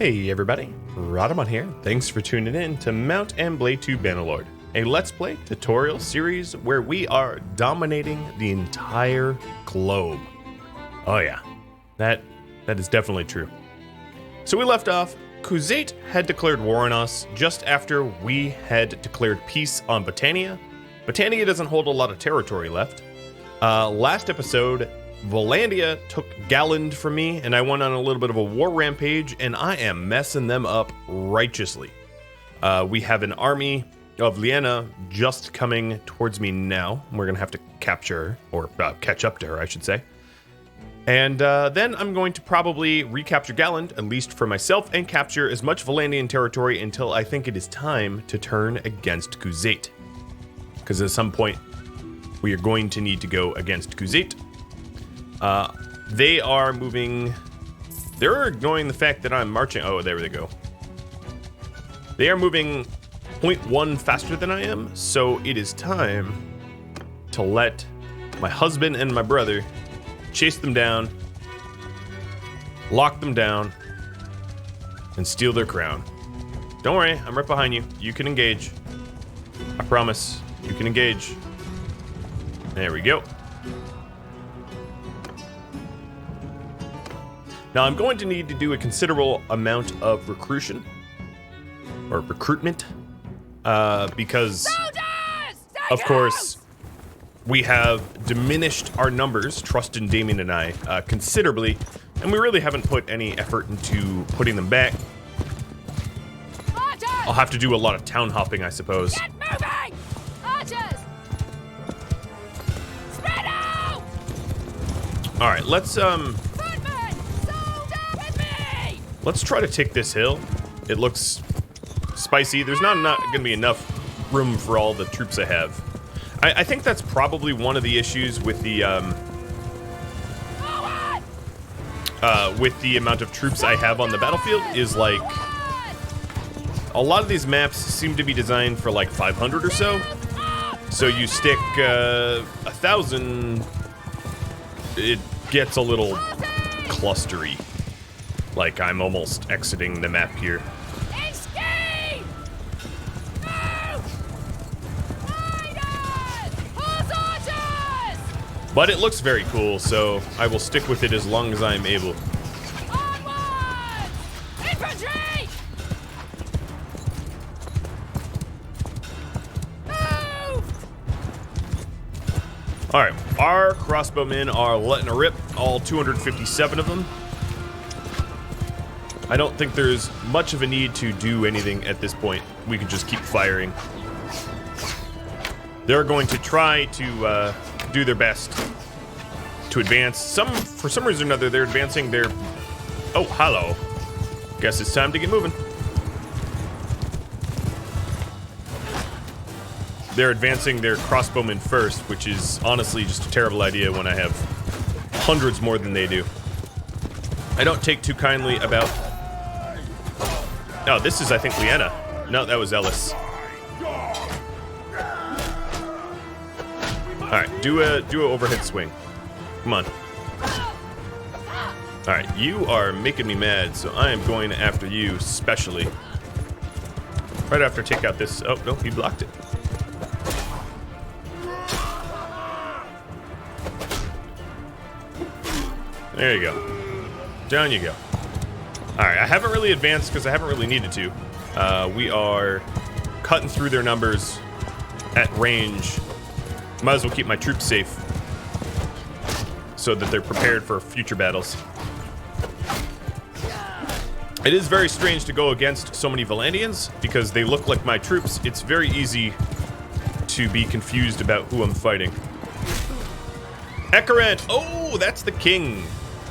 Hey everybody, Rhadamant here. Thanks for tuning in to Mount and Blade 2 Bannerlord, a Let's Play tutorial series where we are dominating the entire globe. Oh yeah, that is definitely true. So we left off, Khuzait had declared war on us just after we had declared peace on Britannia. Britannia doesn't hold a lot of territory left. Last episode, Vlandia took Galland from me, and I went on a little bit of a war rampage, and I am messing them up righteously. We have an army of Liena just coming towards me now. We're going to have to capture her, or catch up to her, I should say. And then I'm going to probably recapture Galland, at least for myself, and capture as much Vlandian territory until I think it is time to turn against Khuzait. Because at some point, we are going to need to go against Khuzait. They are moving. They're ignoring the fact that I'm marching. Oh, there they go. They are moving 0.1 faster than I am, so it is time to let my husband and my brother chase them down, lock them down, and steal their crown. Don't worry, I'm right behind you. You can engage. I promise, you can engage. There we go. Now I'm going to need to do a considerable amount of recruitment, because, of course, we have diminished our numbers, Trustin, Damien, and I, considerably, and we really haven't put any effort into putting them back. Archers! I'll have to do a lot of town hopping, I suppose. Get moving! Archers! Spread out! All right, let's Footmen! Soldier with me! let's try to take this hill. It looks spicy. There's not going to be enough room for all the troops I have. I think that's probably one of the issues with the amount of troops I have on the battlefield is, like, a lot of these maps seem to be designed for like 500 or so. So you stick 1,000, it gets a little clustery. Like, I'm almost exiting the map here. Escape! Move! Riders! Horse archers! But it looks very cool, so I will stick with it as long as I'm able. Onward! Infantry! Move! Alright, our crossbowmen are letting a rip, all 257 of them. I don't think there's much of a need to do anything at this point. We can just keep firing. They're going to try to do their best to advance. For some reason or another, they're advancing their... Oh, hello. Guess it's time to get moving. They're advancing their crossbowmen first, which is honestly just a terrible idea when I have hundreds more than they do. I don't take too kindly about... Oh, this is, I think, Liena. No, that was Ellis. Alright, do a overhead swing. Come on. Alright, you are making me mad, so I am going after you specially. Right after I take out this... Oh, no, he blocked it. There you go. Down you go. Alright, I haven't really advanced because I haven't really needed to. We are cutting through their numbers at range. Might as well keep my troops safe so that they're prepared for future battles. It is very strange to go against so many Vlandians because they look like my troops. It's very easy to be confused about who I'm fighting. Ekarant! Oh, that's the king.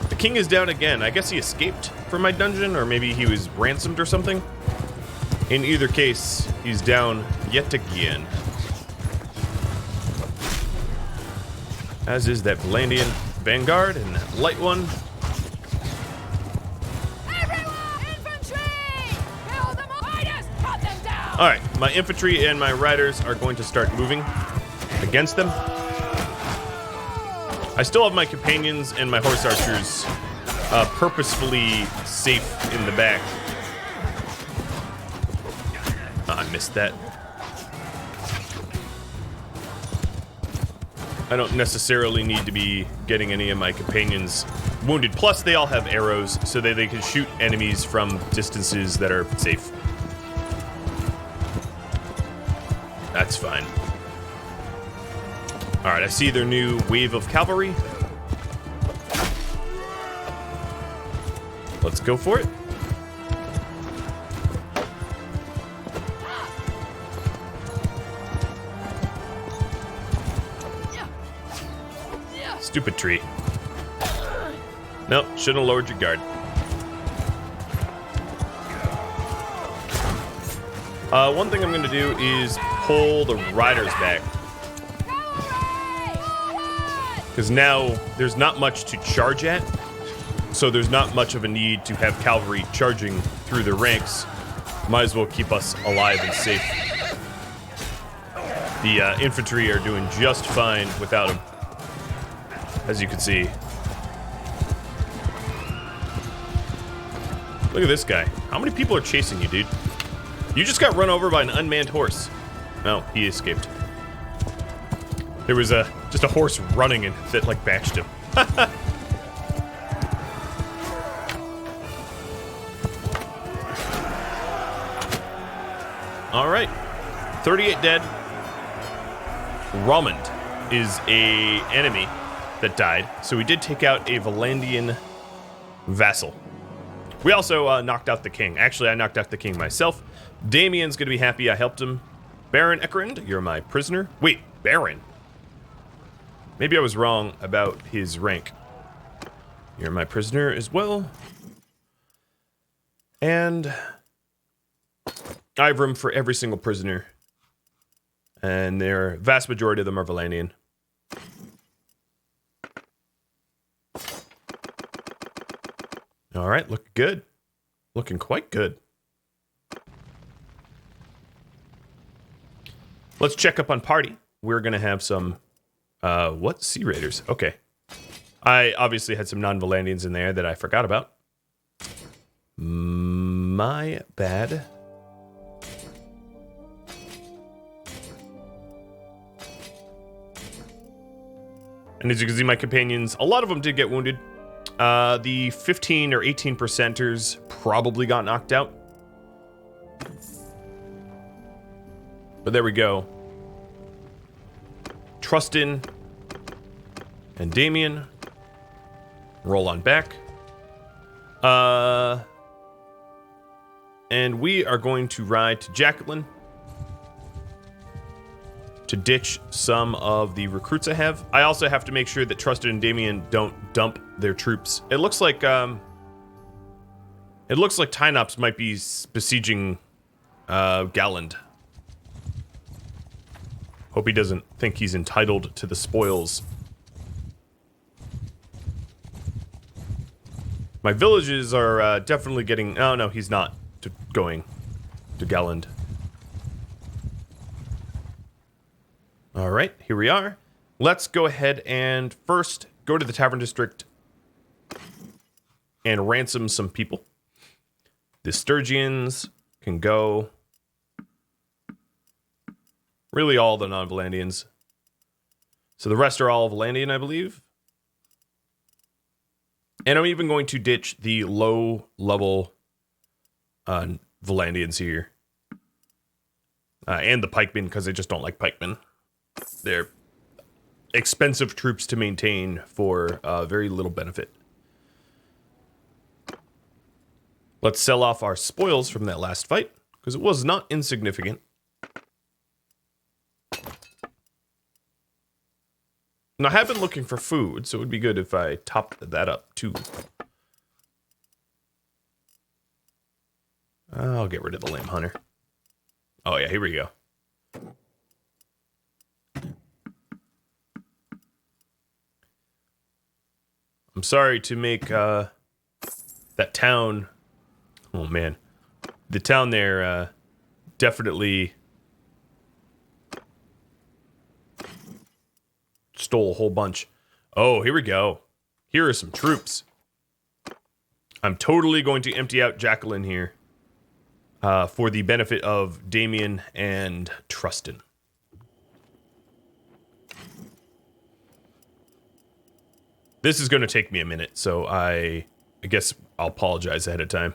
The king is down again. I guess he escaped from my dungeon, or maybe he was ransomed or something. In either case, he's down yet again. As is that Vlandian vanguard and that light one. Everyone! Infantry! Kill them all! Riders! Cut them down! Alright, my infantry and my riders are going to start moving against them. I still have my companions and my horse archers purposefully safe in the back missed that. I don't necessarily need to be getting any of my companions wounded. Plus, they all have arrows, so that they can shoot enemies from distances that are safe. That's fine. Alright, I see their new wave of cavalry. Let's go for it. Stupid tree. Nope, shouldn't have lowered your guard. One thing I'm going to do is pull the riders back. Because now there's not much to charge at. So there's not much of a need to have cavalry charging through the ranks. Might as well keep us alive and safe. The infantry are doing just fine without them. As you can see. Look at this guy. How many people are chasing you, dude? You just got run over by an unmanned horse. Oh, he escaped. There was just a horse running and that like bashed him. All right, 38 dead. Rhadamant is a enemy that died, so we did take out a Vlandian vassal. We also knocked out the king. Actually, I knocked out the king myself. Damien's gonna be happy I helped him. Baron Ekrund, you're my prisoner. Wait, Baron. Maybe I was wrong about his rank. You're my prisoner as well. And I have room for every single prisoner. And their vast majority of them are Vlandian. All right, looking good. Looking quite good. Let's check up on party. We're going to have some, what? Sea Raiders. Okay. I obviously had some non-Vlandians in there that I forgot about. My bad. And as you can see, my companions, a lot of them did get wounded. The 15 or 18%ers probably got knocked out. But there we go. Trustin and Damien roll on back. And we are going to ride to Jacqueline to ditch some of the recruits I have. I also have to make sure that Trustin and Damien don't dump their troops. It looks like Tynops might be besieging Galland. Hope he doesn't think he's entitled to the spoils. My villages are definitely getting... Oh, no, he's not going to Galland. All right, here we are. Let's go ahead and first go to the Tavern District and ransom some people. The Sturgians can go. Really all the non-Vlandians. So the rest are all Vlandian, I believe. And I'm even going to ditch the low-level Vlandians here. And the pikemen, because I just don't like pikemen. They're expensive troops to maintain for very little benefit. Let's sell off our spoils from that last fight, because it was not insignificant. And I have been looking for food, so it would be good if I topped that up, too. I'll get rid of the Lamb Hunter. Oh, yeah, here we go. I'm sorry to make that town... Oh, man. The town there definitely... stole a whole bunch. Oh, here we go. Here are some troops. I'm totally going to empty out Jacqueline here. for the benefit of Damien and Trustin. This is going to take me a minute, so I guess I'll apologize ahead of time.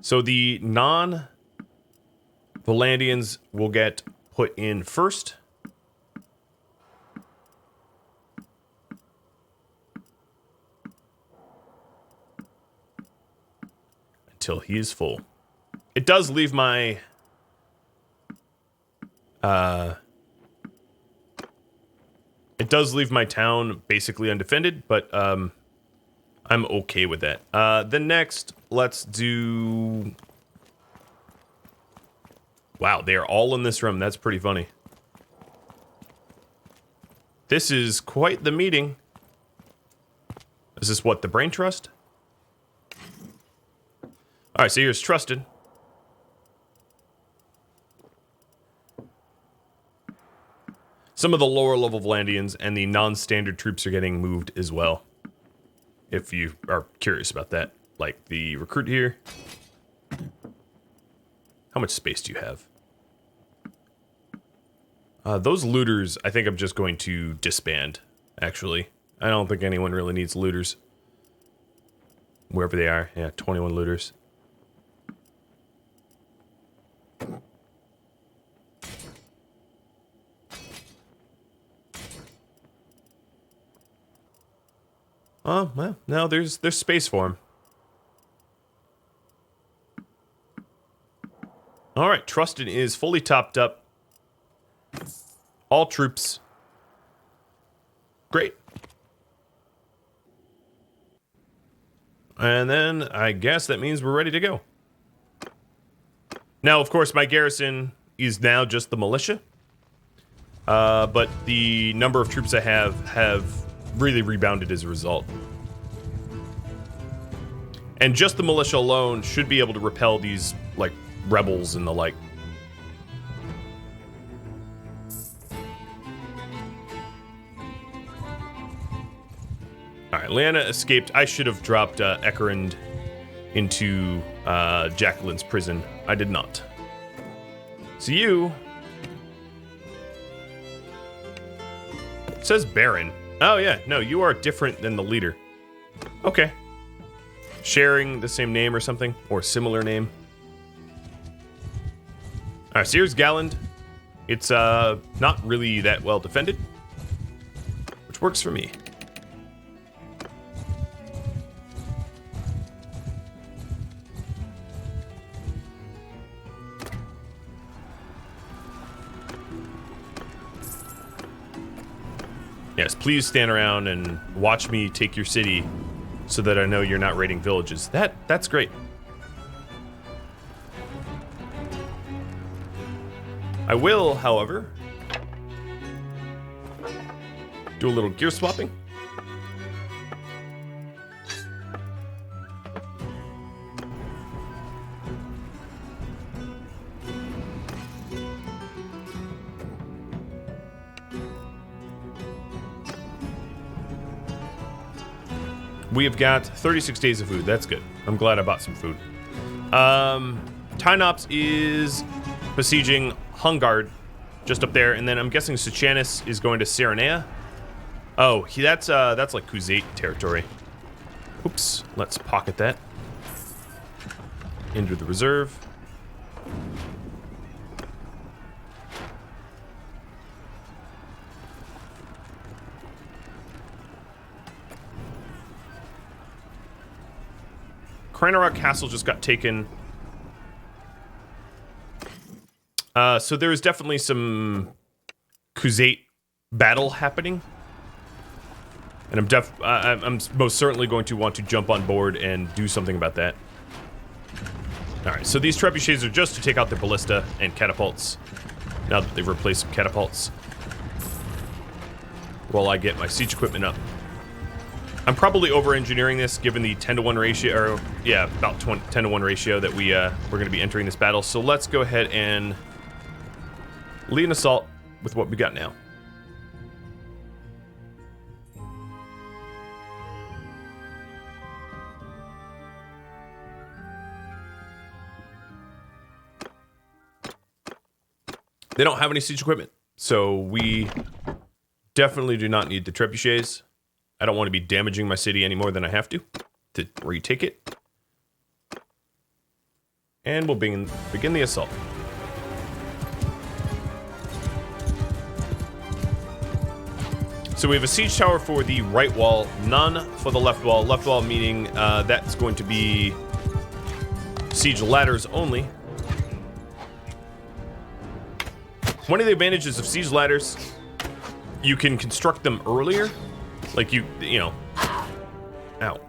So the non-Vlandians will get put in first. Until he is full. It does leave my... It does leave my town basically undefended, but I'm okay with that. Then next, let's do... Wow, they are all in this room. That's pretty funny. This is quite the meeting. Is this what, the Brain Trust? Alright, so here's Trusted. Some of the lower level Vlandians and the non-standard troops are getting moved as well. If you are curious about that. Like the recruit here. How much space do you have? Those looters, I think I'm just going to disband, actually. I don't think anyone really needs looters. Wherever they are. Yeah, 21 looters. Oh, well, no, there's space for him. Alright, Trusted is fully topped up. All troops. Great. And then, I guess that means we're ready to go. Now, of course, my garrison is now just the militia. But the number of troops I have really rebounded as a result. And just the militia alone should be able to repel these, like, rebels and the like. Alright, Lyanna escaped. I should have dropped Ekerund into Jacqueline's prison. I did not. So you... It says Baron. Oh yeah, no, you are different than the leader. Okay. Sharing the same name or something? Or similar name? Alright, so here's Galland. It's not really that well defended. Which works for me. Yes, please stand around and watch me take your city so that I know you're not raiding villages. That's great. I will, however, do a little gear swapping. We have got 36 days of food. That's good. I'm glad I bought some food. Tynops is besieging Hungard, just up there, and then I'm guessing Suchanis is going to Serenea. Oh, that's like Khuzait territory. Oops, let's pocket that. Into the reserve. Cranarok Castle just got taken. So there is definitely some Khuzait battle happening. And I'm most certainly going to want to jump on board and do something about that. Alright, so these trebuchets are just to take out the ballista and catapults. Now that they've replaced some catapults. While I get my siege equipment up. I'm probably over-engineering this, given the 10-to-1 ratio, or yeah, about 10-to-1 ratio that we're going to be entering this battle. So let's go ahead and lead an assault with what we got now. They don't have any siege equipment, so we definitely do not need the trebuchets. I don't want to be damaging my city any more than I have to retake it. And we'll begin the assault. So we have a siege tower for the right wall, none for the left wall. Left wall meaning that's going to be siege ladders only. One of the advantages of siege ladders, you can construct them earlier. Like you know. Ow.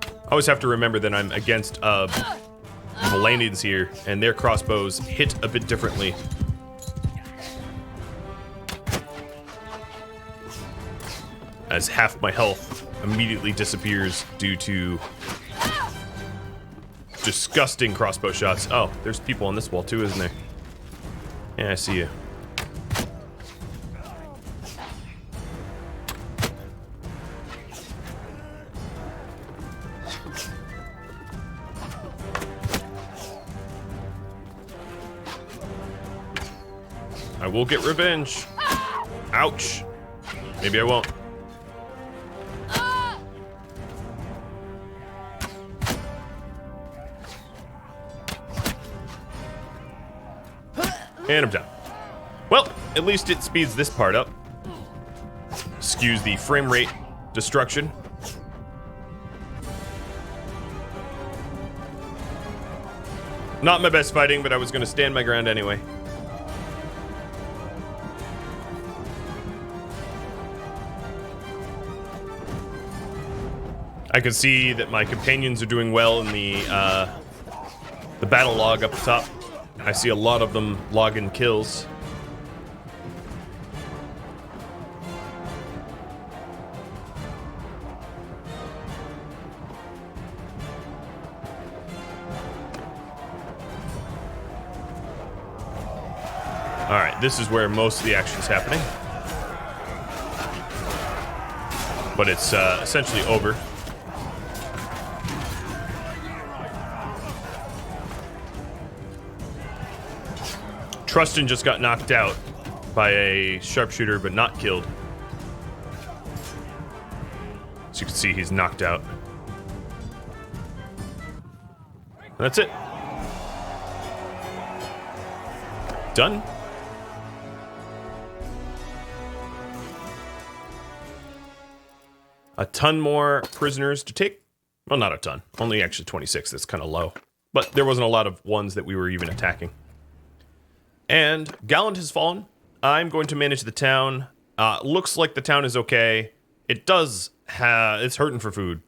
I always have to remember that I'm against Vlandians here, and their crossbows hit a bit differently. As half my health immediately disappears due to disgusting crossbow shots. Oh, there's people on this wall too, isn't there? Yeah, I see you. I will get revenge. Ouch. Maybe I won't. And I'm done. Well, at least it speeds this part up. Skews the frame rate destruction. Not my best fighting, but I was going to stand my ground anyway. I can see that my companions are doing well in the battle log up top. I see a lot of them logging kills. Alright, this is where most of the action's happening. But it's essentially over. Trustin just got knocked out by a sharpshooter, but not killed. As you can see, he's knocked out. That's it. Done. A ton more prisoners to take. Well, not a ton. Only actually 26. That's kind of low. But there wasn't a lot of ones that we were even attacking. And Galland has fallen. I'm going to manage the town. Looks like the town is okay. It does have... It's hurting for food.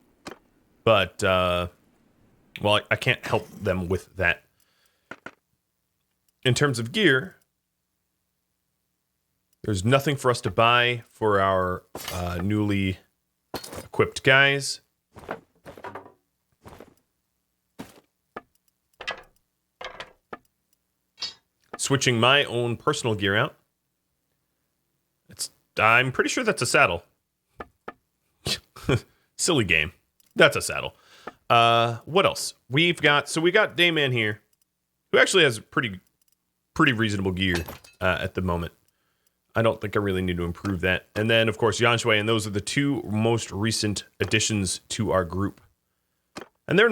But, well, I can't help them with that. In terms of gear, there's nothing for us to buy for our newly equipped guys. Switching my own personal gear out. I'm pretty sure that's a saddle. Silly game. That's a saddle. What else? We got Dayman here, who actually has pretty reasonable gear at the moment. I don't think I really need to improve that. And then, of course, Yanshui, and those are the two most recent additions to our group. And they're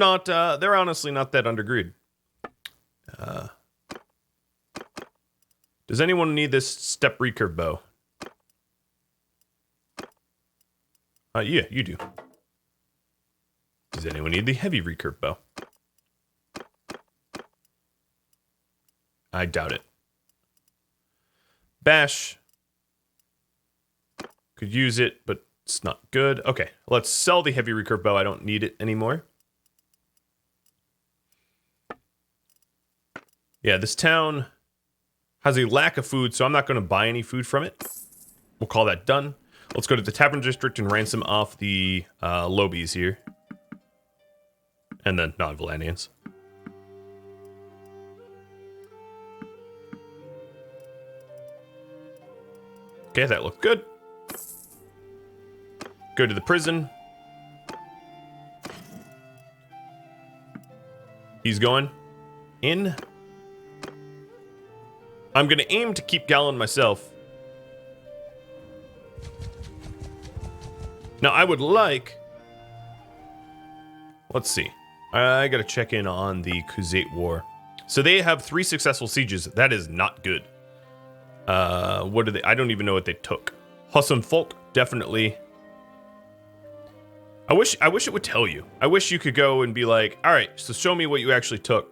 honestly not that undergrid. Does anyone need this step recurve bow? Yeah, you do. Does anyone need the heavy recurve bow? I doubt it. Bash. Could use it, but it's not good. Okay, let's sell the heavy recurve bow. I don't need it anymore. Yeah, this town has a lack of food, so I'm not going to buy any food from it. We'll call that done. Let's go to the Tavern District and ransom off the Lobies here. And then non-Vlandians. Okay, that looked good. Go to the prison. He's going in. I'm going to aim to keep Galland myself. Now, I would like... Let's see. I got to check in on the Khuzait War. So they have 3 successful sieges. That is not good. What did they... I don't even know what they took. Hassan Folk, definitely. I wish it would tell you. I wish you could go and be like, all right, so show me what you actually took.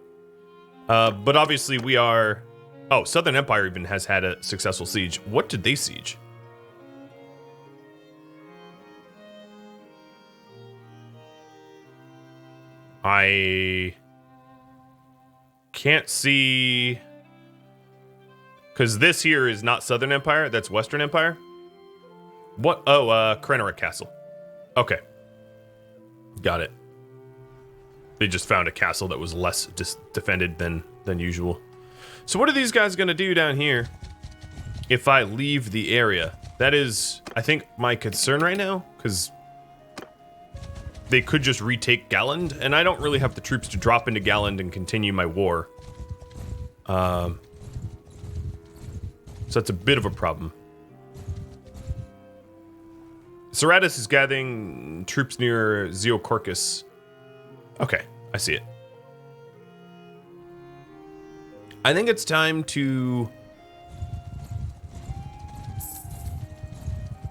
But obviously we are... Oh, Southern Empire even has had a successful siege. What did they siege? I can't see... Because this here is not Southern Empire, that's Western Empire. What? Oh, Krenera Castle. Okay. Got it. They just found a castle that was less defended than usual. So what are these guys going to do down here if I leave the area? That is, I think, my concern right now, because they could just retake Galland, and I don't really have the troops to drop into Galland and continue my war. So that's a bit of a problem. Serratus is gathering troops near Zeocorcus. Okay, I see it. I think it's time to...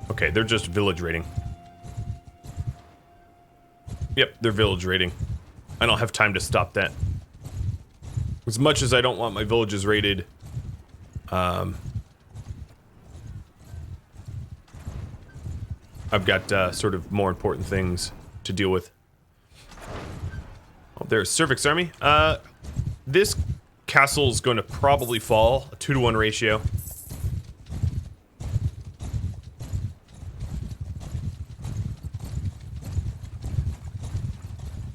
Okay, they're just village raiding. Yep, they're village raiding. I don't have time to stop that. As much as I don't want my villages raided, I've got sort of more important things to deal with. Oh, there's Cervix army. This castle's going to probably fall, a 2-to-1 ratio.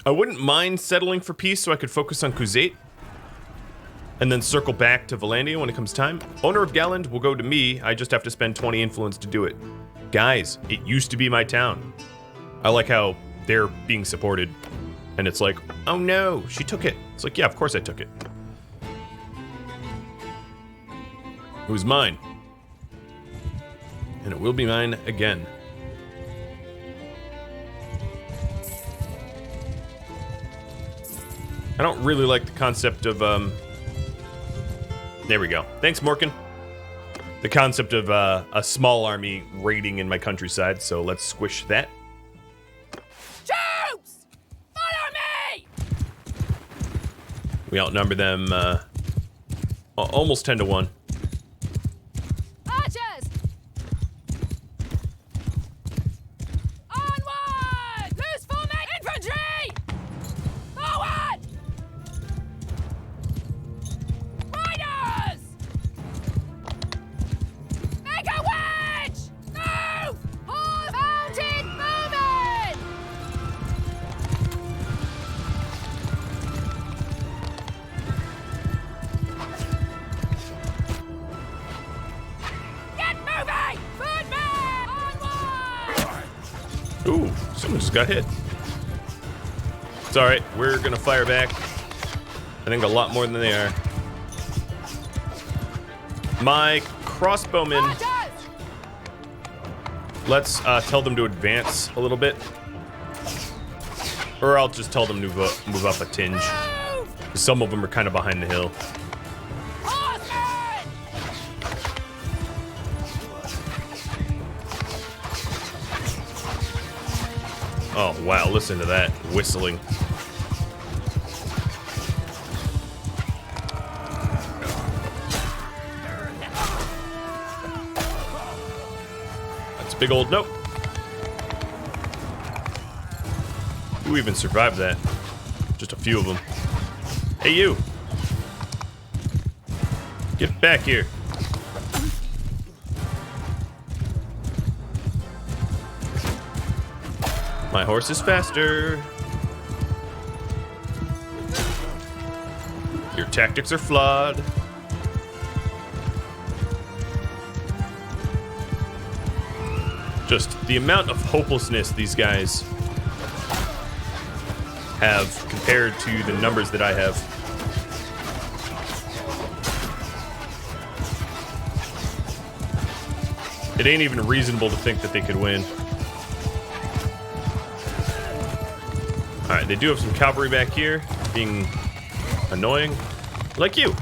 I wouldn't mind settling for peace so I could focus on Khuzait and then circle back to Vlandia when it comes time. Owner of Galland will go to me. I just have to spend 20 influence to do it. Guys, it used to be my town. I like how they're being supported. And it's like, oh no, she took it. It's like, yeah, of course I took it. It was mine. And it will be mine again. I don't really like the concept of, there we go. Thanks, Morkin. The concept of a small army raiding in my countryside, so let's squish that. Troops! Follow me! We outnumber them almost 10-to-1. Archers! Onward! Loose formation! Infantry! Forward! Riders! Make a wedge! Move! All mounted movement! Get moving! Footmen! Onward! Ooh, someone just got hit. It's alright, we're gonna fire back. I think a lot more than they are. My crossbowmen, Archers! let's tell them to advance a little bit. Or I'll just tell them to move up a tinge. Move! Some of them are kind of behind the hill. Horsemen! Oh, wow, listen to that whistling. That's a big old nope. Who even survived that? Just a few of them. Hey, you! Get back here. My horse is faster. Your tactics are flawed. Just the amount of hopelessness these guys have compared to the numbers that I have. It ain't even reasonable to think that they could win. Alright, they do have some cavalry back here, being annoying. Like you.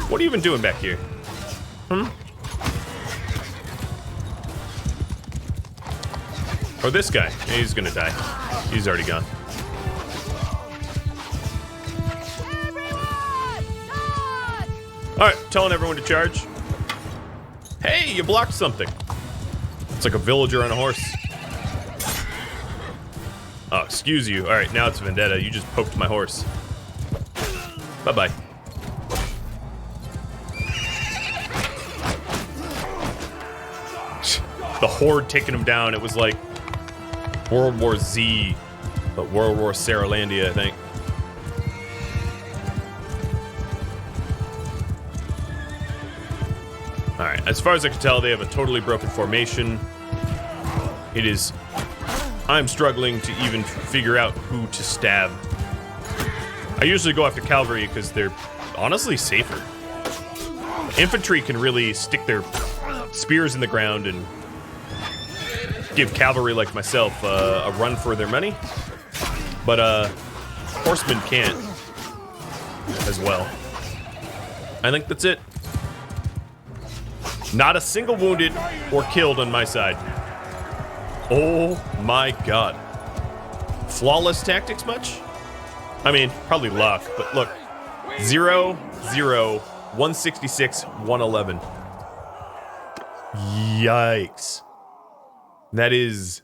What are you even doing back here? Or this guy. Yeah, he's gonna die. He's already gone. Alright, telling everyone to charge. Hey, you blocked something. It's like a villager on a horse. Oh, excuse you. Alright, now it's Vendetta. You just poked my horse. Bye-bye. The horde taking him down. It was like World War Z, but World War Saralandia, I think. Alright, as far as I can tell, they have a totally broken formation. It is... I'm struggling to even figure out who to stab. I usually go after cavalry because they're honestly safer. Infantry can really stick their spears in the ground and give cavalry like myself a run for their money. But horsemen can't as well. I think that's it. Not a single wounded or killed on my side. Oh my god. Flawless tactics much? I mean, probably luck, but look. 0, 0, 166, 111. Yikes. That is,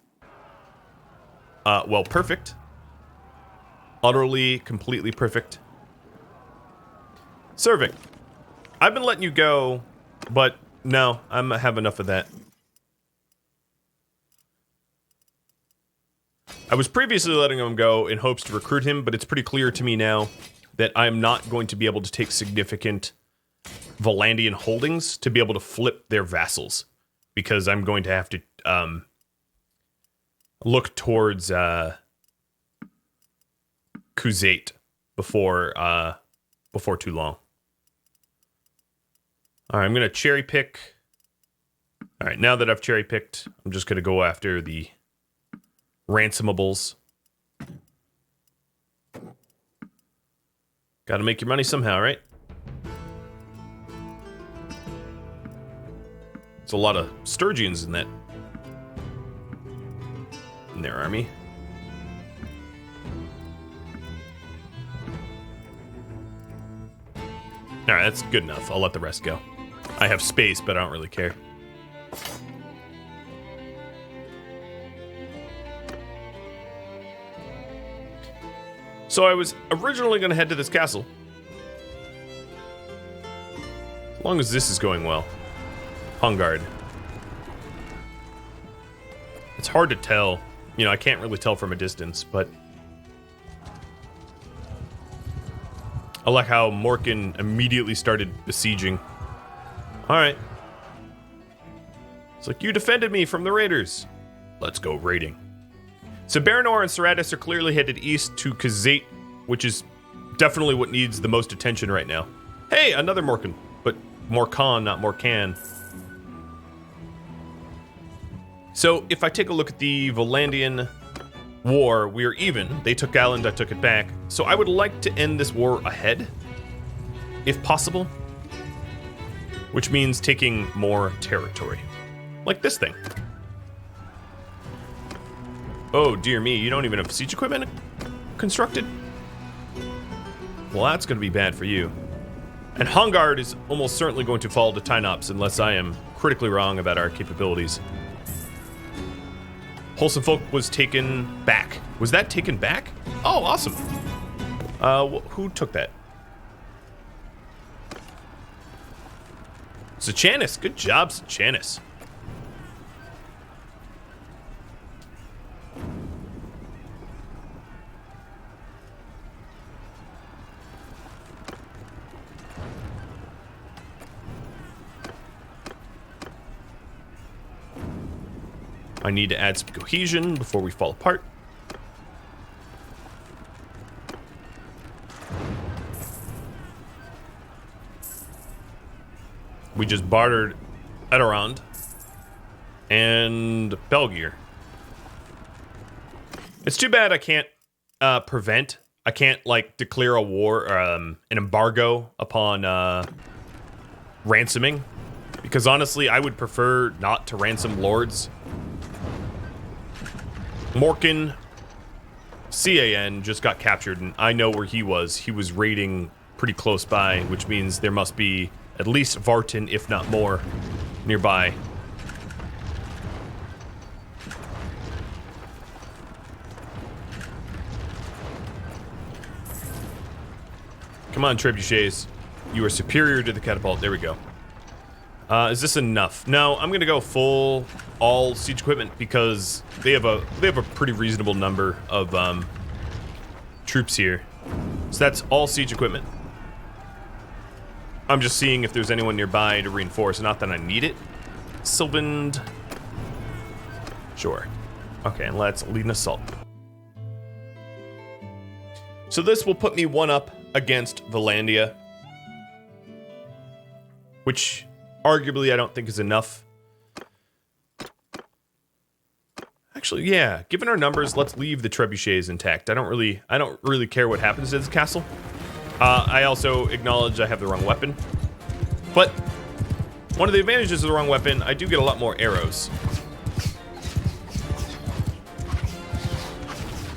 well, perfect. Utterly, completely perfect. Serving. I've been letting you go, but no, I have enough of that. I was previously letting him go in hopes to recruit him, but it's pretty clear to me now that I'm not going to be able to take significant Vlandian holdings to be able to flip their vassals, because I'm going to have to look towards Kuzate before too long. All right, I'm gonna cherry pick. All right, now that I've cherry picked, I'm just gonna go after the ransomables. Got to make your money somehow, right? It's a lot of Sturgians in their army. All right, that's good enough. I'll let the rest go. I have space, but I don't really care. So I was originally going to head to this castle. As long as this is going well. Hungard. It's hard to tell. You know, I can't really tell from a distance, but... I like how Morkan immediately started besieging. Alright. It's like, you defended me from the raiders. Let's go raiding. So Baranor and Seratus are clearly headed east to Kazate, which is definitely what needs the most attention right now. Hey, another Morkan. But Morkan, not Morkan. So if I take a look at the Vlandian war, we are even. They took Galland, I took it back. So I would like to end this war ahead, if possible. Which means taking more territory. Like this thing. Oh, dear me, you don't even have siege equipment constructed? Well, that's going to be bad for you. And Hungard is almost certainly going to fall to Tynops unless I am critically wrong about our capabilities. Wholesome Folk was taken back. Was that taken back? Oh, awesome. Who took that? Sechanis. Good job, Sechanis. I need to add some cohesion before we fall apart. We just bartered Edirond. and Belgier. It's too bad I can't prevent. I can't like declare a war, an embargo upon ransoming, because honestly, I would prefer not to ransom lords. Morkan CAN just got captured, and I know where he was. He was raiding pretty close by, which means there must be at least Vartan, if not more, nearby. Come on, trebuchets. You are superior to the catapult. There we go. Is this enough? No, I'm gonna go full all siege equipment because they have a pretty reasonable number of troops here. So that's all siege equipment. I'm just seeing if there's anyone nearby to reinforce. Not that I need it. Sylvand. Sure. Okay, let's lead an assault. So this will put me one up against Vlandia, which arguably I don't think is enough. Actually, yeah, given our numbers, let's leave the trebuchets intact. I don't really care what happens to this castle. I also acknowledge I have the wrong weapon, but one of the advantages of the wrong weapon, I do get a lot more arrows,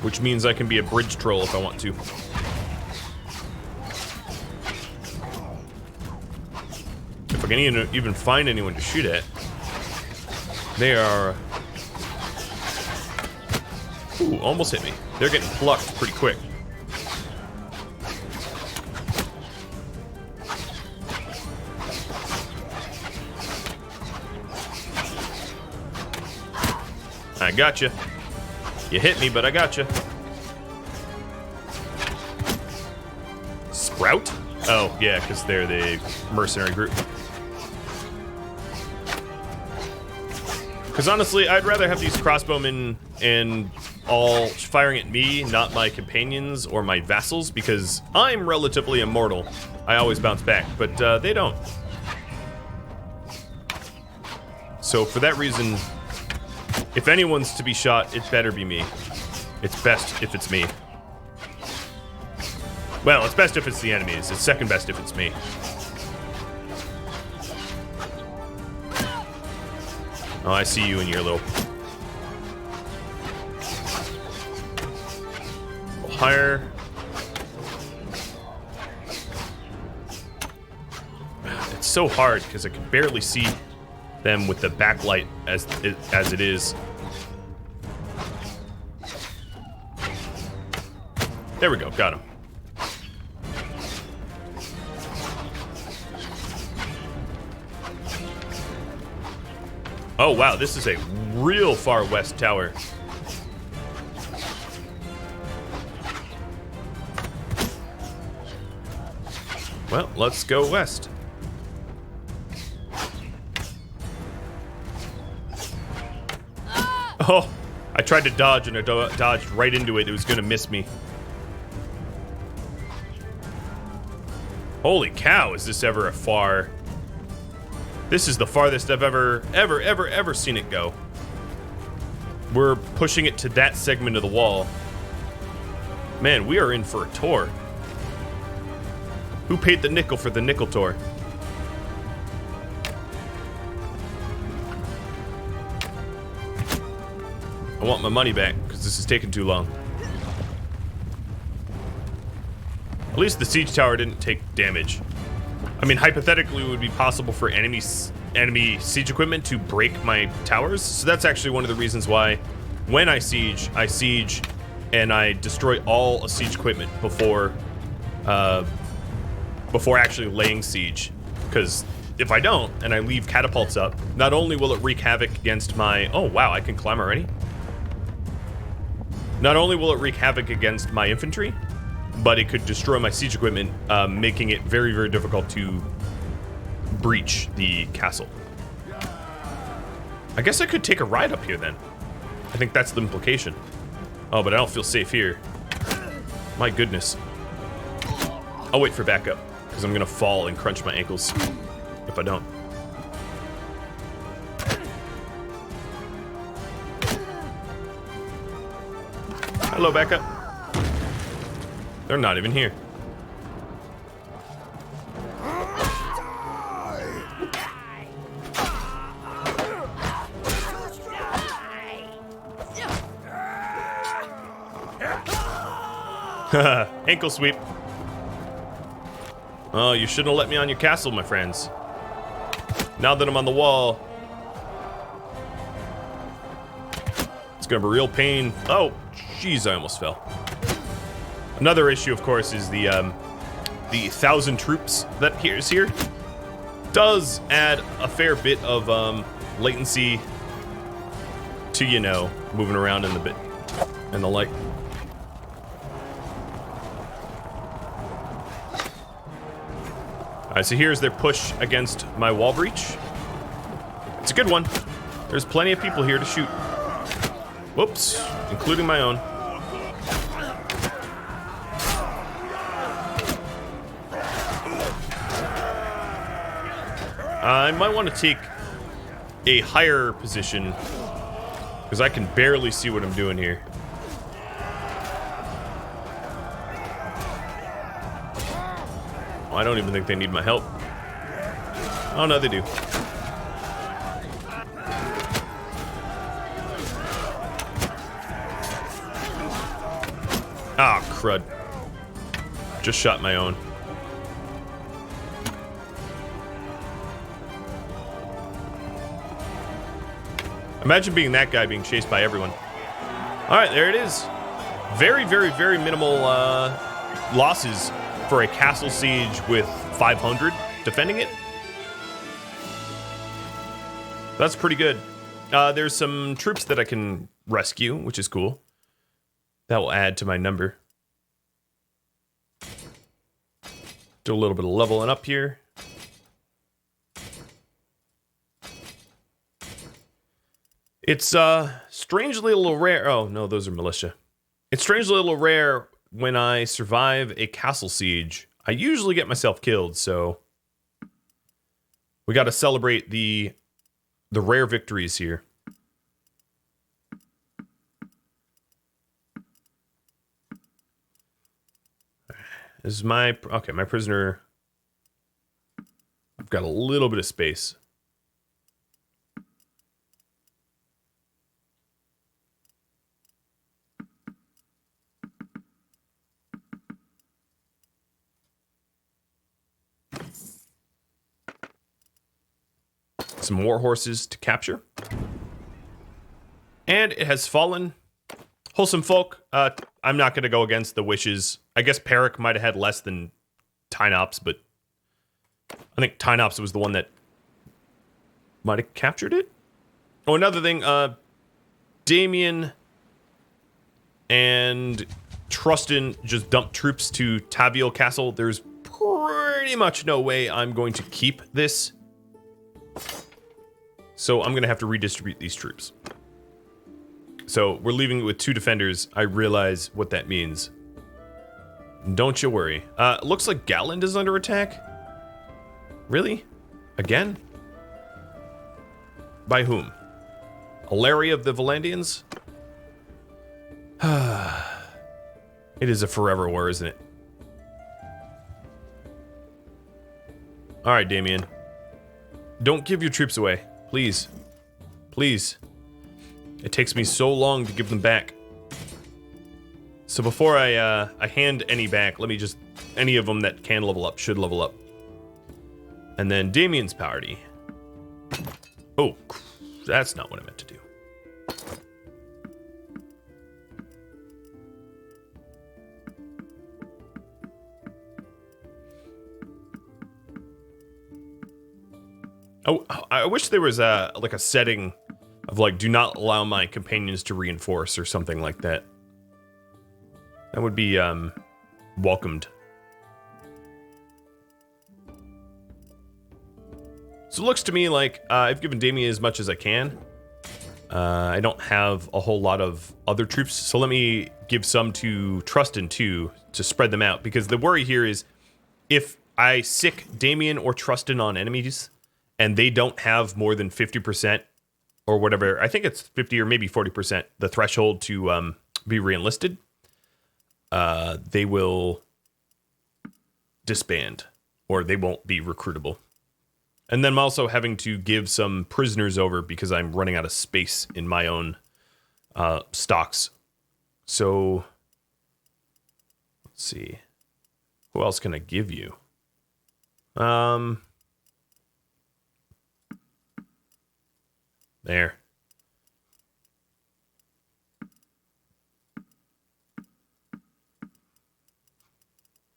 which means I can be a bridge troll if I want to. If I can even find anyone to shoot at. They are... Ooh, almost hit me. They're getting plucked pretty quick. I gotcha. You hit me, but I gotcha. Sprout? Oh, yeah, because they're the mercenary group. Because honestly, I'd rather have these crossbowmen and all firing at me, not my companions or my vassals, because I'm relatively immortal. I always bounce back, but they don't. So for that reason, if anyone's to be shot, it better be me. It's best if it's me. Well, it's best if it's the enemies. It's second best if it's me. Oh, I see you in your little... higher. It's so hard because I can barely see them with the backlight as it is. There we go, got him. Oh wow, this is a real far west tower. Well, let's go west. Oh, I tried to dodge and I dodged right into it. It was gonna miss me. Holy cow, is this ever a far... This is the farthest I've ever seen it go. We're pushing it to that segment of the wall. Man, we are in for a tour. Who paid the nickel for the nickel tour? I want my money back, because this is taking too long. At least the siege tower didn't take damage. I mean, hypothetically, it would be possible for enemy siege equipment to break my towers. So that's actually one of the reasons why, when I siege and I destroy all of siege equipment before actually laying siege. Because if I don't, and I leave catapults up, not only will it wreak havoc against my... Oh, wow, I can climb already? Not only will it wreak havoc against my infantry, but it could destroy my siege equipment, making it very, very difficult to breach the castle. I guess I could take a ride up here then. I think that's the implication. Oh, but I don't feel safe here. My goodness. I'll wait for backup, because I'm going to fall and crunch my ankles if I don't. Hello, backup. They're not even here. Ankle sweep. Oh, you shouldn't have let me on your castle, my friends. Now that I'm on the wall, it's gonna be real pain. Oh, jeez, I almost fell. Another issue, of course, is the 1,000 troops that is here. Does add a fair bit of latency to, you know, moving around in the bit and the like. Alright, so here's their push against my wall breach. It's a good one. There's plenty of people here to shoot. Whoops, including my own. I might want to take a higher position because I can barely see what I'm doing here. I don't even think they need my help. Oh, no, they do. Ah, crud. Just shot my own. Imagine being that guy being chased by everyone. All right, there it is. Very, very, very minimal losses for a castle siege with 500 defending it. That's pretty good. There's some troops that I can rescue, which is cool. That will add to my number. Do a little bit of leveling up here. It's strangely a little rare. Oh, no, those are militia. It's strangely a little rare when I survive a castle siege. I usually get myself killed, so we got to celebrate the rare victories here. This is my okay, my prisoner. I've got a little bit of space. Some war horses to capture. And it has fallen. Wholesome folk. I'm not going to go against the wishes. I guess Peric might have had less than Tynops, but I think Tynops was the one that might have captured it. Oh, another thing. Damien and Trustin just dumped troops to Taviel Castle. There's pretty much no way I'm going to keep this. So I'm going to have to redistribute these troops. So we're leaving it with 2 defenders. I realize what that means. Don't you worry. Looks like Galland is under attack. Really? Again? By whom? Alaria of the Vlandians? It is a forever war, isn't it? Alright, Damien. Don't give your troops away. Please. Please. It takes me so long to give them back. So before I hand any back, let me just... Any of them that can level up should level up. And then Damien's party. Oh, that's not what I meant to do. Oh, I wish there was a like a setting of like do not allow my companions to reinforce or something like that. That would be welcomed. So it looks to me like I've given Damien as much as I can. I don't have a whole lot of other troops, so let me give some to Trustin too to spread them out, because the worry here is if I sick Damien or Trustin on enemies and they don't have more than 50% or whatever, I think it's 50 or maybe 40%, the threshold to be re-enlisted. they will disband, or they won't be recruitable. And then I'm also having to give some prisoners over because I'm running out of space in my own stocks. So, let's see. Who else can I give you? There.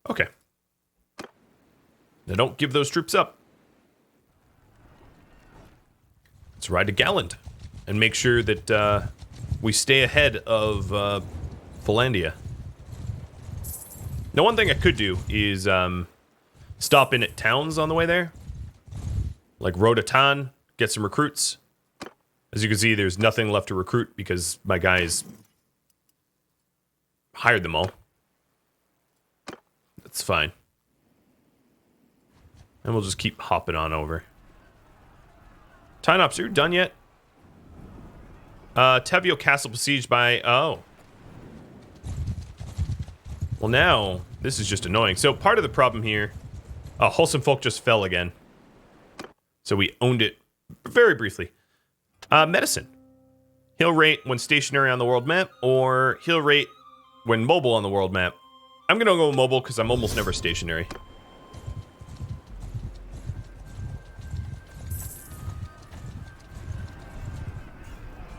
Okay. Now don't give those troops up. Let's ride to Galland and make sure that we stay ahead of Vlandia. Now, one thing I could do is stop in at towns on the way there. Like Rhadamant, get some recruits. As you can see, there's nothing left to recruit because my guys hired them all. That's fine. And we'll just keep hopping on over. Tynops, are you done yet? Tevio Castle besieged by... Oh. Well, now, this is just annoying. So, part of the problem here... Wholesome Folk just fell again. So, we owned it very briefly. Medicine. Heal rate when stationary on the world map, or heal rate when mobile on the world map. I'm going to go mobile because I'm almost never stationary.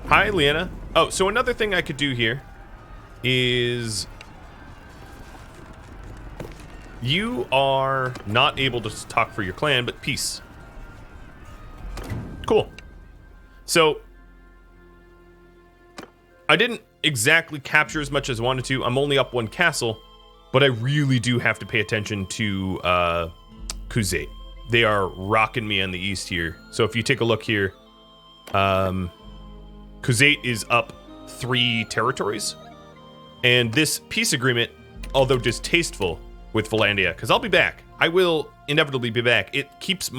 Hi, Leanna. Oh, so another thing I could do here is... You are not able to talk for your clan, but peace. Cool. So, I didn't exactly capture as much as I wanted to. I'm only up one castle, but I really do have to pay attention to Khuzait. They are rocking me on the east here. So if you take a look here, Khuzait is up 3 territories. And this peace agreement, although distasteful with Vlandia, because I'll be back. I will inevitably be back. It keeps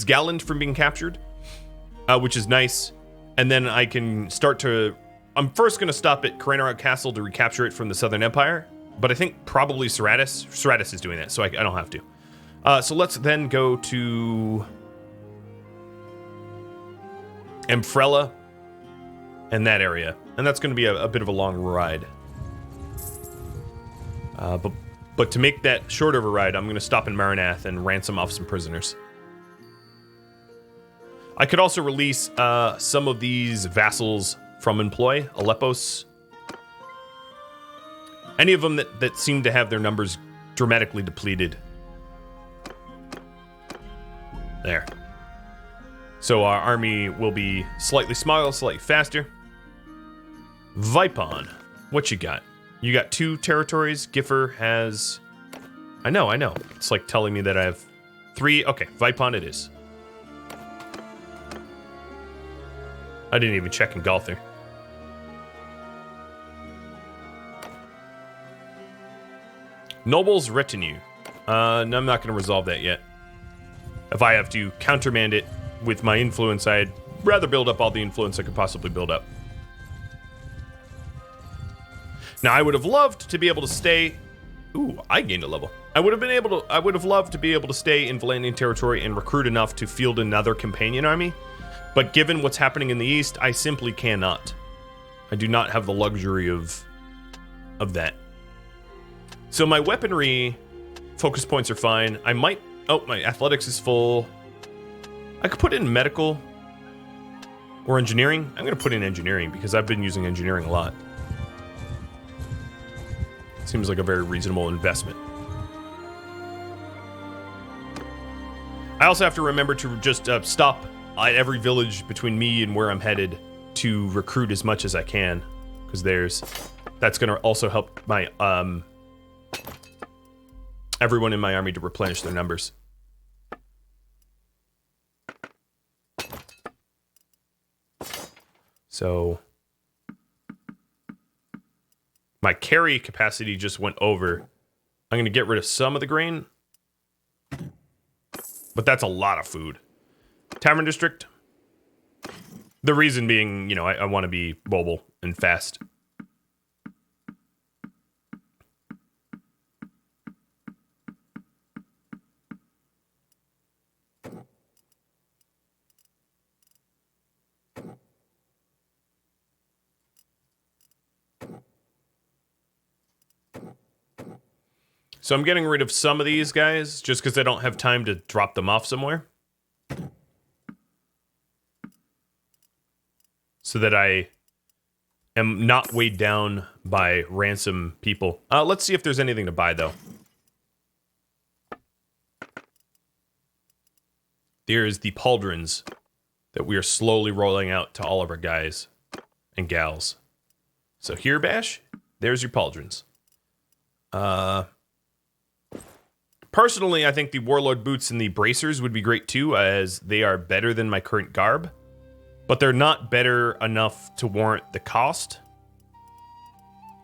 Galland from being captured, which is nice. And then I can start to... I'm first going to stop at Karanarok Castle to recapture it from the Southern Empire. But I think probably Ceratus. Ceratus is doing that, so I don't have to. So let's then go to... Amfrella and that area. And that's going to be a bit of a long ride. But to make that short of a ride, I'm going to stop in Maranath and ransom off some prisoners. I could also release some of these vassals from employ, Aleppos. Any of them that seem to have their numbers dramatically depleted. There. So our army will be slightly smaller, slightly faster. Vipon, what you got? You got 2 territories. Giffer has... I know. It's like telling me that I have 3. Okay, Vipon it is. I didn't even check in Galther. Noble's Retinue. No, I'm not going to resolve that yet. If I have to countermand it with my influence, I'd rather build up all the influence I could possibly build up. Now, I would have loved to be able to stay... Ooh, I gained a level. I would have loved to be able to stay in Vlandian territory and recruit enough to field another companion army. But given what's happening in the east, I simply cannot. I do not have the luxury of that. So my weaponry focus points are fine. I might... Oh, my athletics is full. I could put in medical or engineering. I'm going to put in engineering because I've been using engineering a lot. Seems like a very reasonable investment. I also have to remember to just stop at every village between me and where I'm headed to recruit as much as I can, because that's going to also help my everyone in my army to replenish their numbers. So my carry capacity just went over. I'm going to get rid of some of the grain, but that's a lot of food. Tavern District. The reason being, I want to be mobile and fast. So I'm getting rid of some of these guys just because I don't have time to drop them off somewhere. So that I am not weighed down by ransom people. Let's see if there's anything to buy, though. There's the pauldrons that we are slowly rolling out to all of our guys and gals. So here, Bash, there's your pauldrons. Personally, I think the Warlord boots and the bracers would be great too, as they are better than my current garb. But they're not better enough to warrant the cost.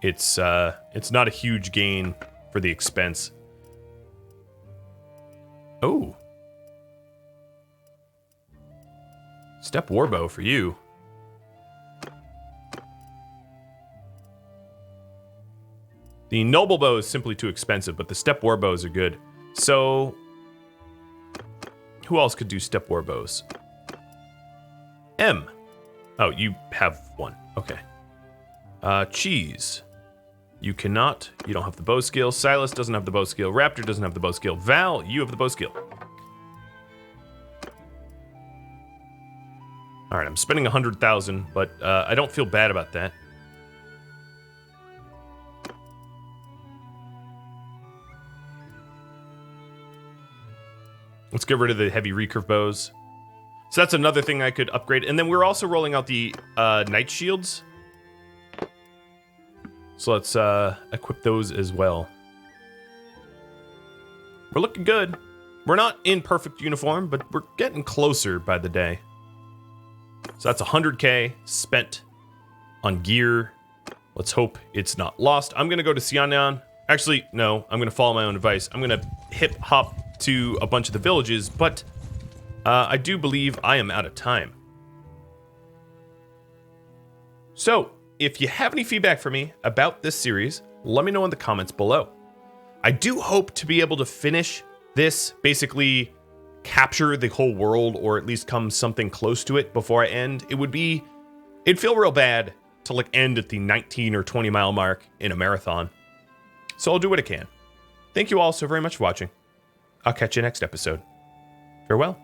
It's not a huge gain for the expense. Oh. Step Warbow for you. The Noble Bow is simply too expensive, but the Step Warbows are good. So, who else could do Step Warbows? M. Oh, you have one. Okay. Cheese. You cannot. You don't have the bow skill. Silas doesn't have the bow skill. Raptor doesn't have the bow skill. Val, you have the bow skill. All right, I'm spending 100,000, but I don't feel bad about that. Let's get rid of the heavy recurve bows. So that's another thing I could upgrade. And then we're also rolling out the Knight Shields. So let's equip those as well. We're looking good. We're not in perfect uniform, but we're getting closer by the day. So that's 100k spent on gear. Let's hope it's not lost. I'm going to go to Sianyan. Actually, no, I'm going to follow my own advice. I'm going to hip-hop to a bunch of the villages, but I do believe I am out of time. So, if you have any feedback for me about this series, let me know in the comments below. I do hope to be able to finish this, basically capture the whole world, or at least come something close to it before I end. It'd feel real bad to like end at the 19 or 20 mile mark in a marathon. So I'll do what I can. Thank you all so very much for watching. I'll catch you next episode. Farewell.